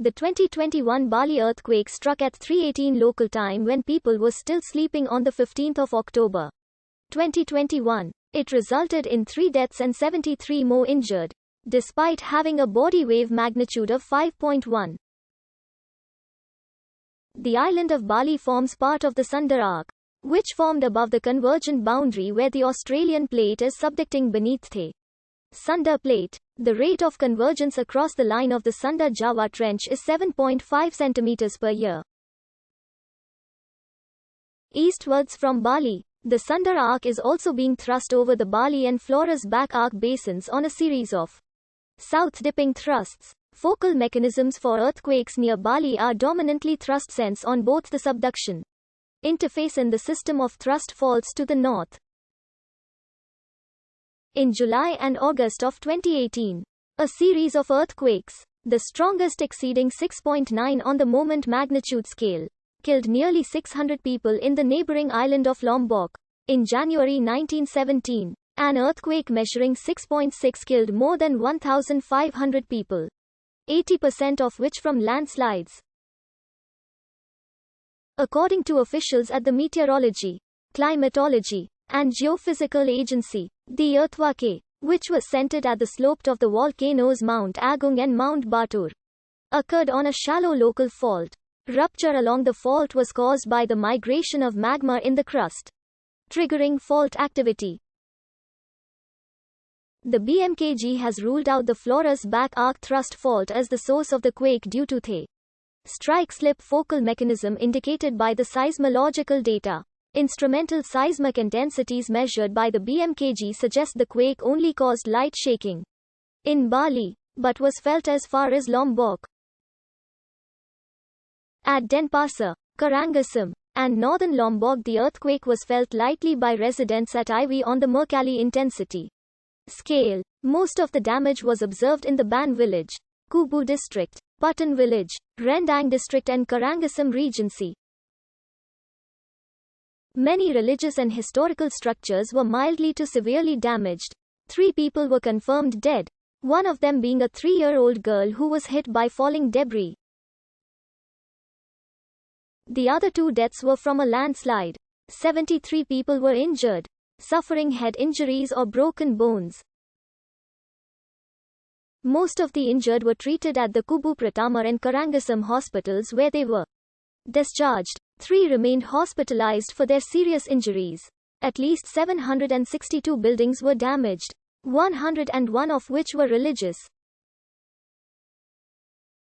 The 2021 Bali earthquake struck at 3:18 local time when people were still sleeping on the 15th of October, 2021. It resulted in 3 deaths and 73 more injured, despite having a body wave magnitude of 5.1. The island of Bali forms part of the Sunda Arc, which formed above the convergent boundary where the Australian plate is subducting beneath the Sunda plate. The rate of convergence across the line of the Sunda-Java Trench is 7.5 centimeters per year. Eastwards from Bali, the Sunda Arc is also being thrust over the Bali and Flores back arc basins on a series of south-dipping thrusts. Focal mechanisms for earthquakes near Bali are dominantly thrust sense on both the subduction interface and the system of thrust faults to the north. In July and August of 2018, a series of earthquakes, the strongest exceeding 6.9 on the moment magnitude scale, killed nearly 600 people in the neighboring island of Lombok. In January 1917, an earthquake measuring 6.6 killed more than 1,500 people, 80% of which from landslides. According to officials at the Meteorology, Climatology, and Geophysical Agency, the earthquake, which was centered at the slope of the volcanoes Mount Agung and Mount Batur, occurred on a shallow local fault. Rupture along the fault was caused by the migration of magma in the crust, triggering fault activity. The BMKG has ruled out the Flores back arc thrust fault as the source of the quake due to the strike-slip focal mechanism indicated by the seismological data. Instrumental seismic intensities measured by the BMKG suggest the quake only caused light shaking in Bali, but was felt as far as Lombok. At Denpasar, Karangasem, and northern Lombok, the earthquake was felt lightly by residents at IV on the Mercalli intensity scale. Most of the damage was observed in the Ban village, Kubu district, Patan village, Rendang district and Karangasem regency. Many religious and historical structures were mildly to severely damaged. 3 people were confirmed dead, one of them being a 3-year-old girl who was hit by falling debris. The other 2 deaths were from a landslide. 73 people were injured, suffering head injuries or broken bones. Most of the injured were treated at the Kubu Pratamar and Karangasem hospitals where they were discharged. 3 remained hospitalized for their serious injuries. At least 762 buildings were damaged, 101 of which were religious.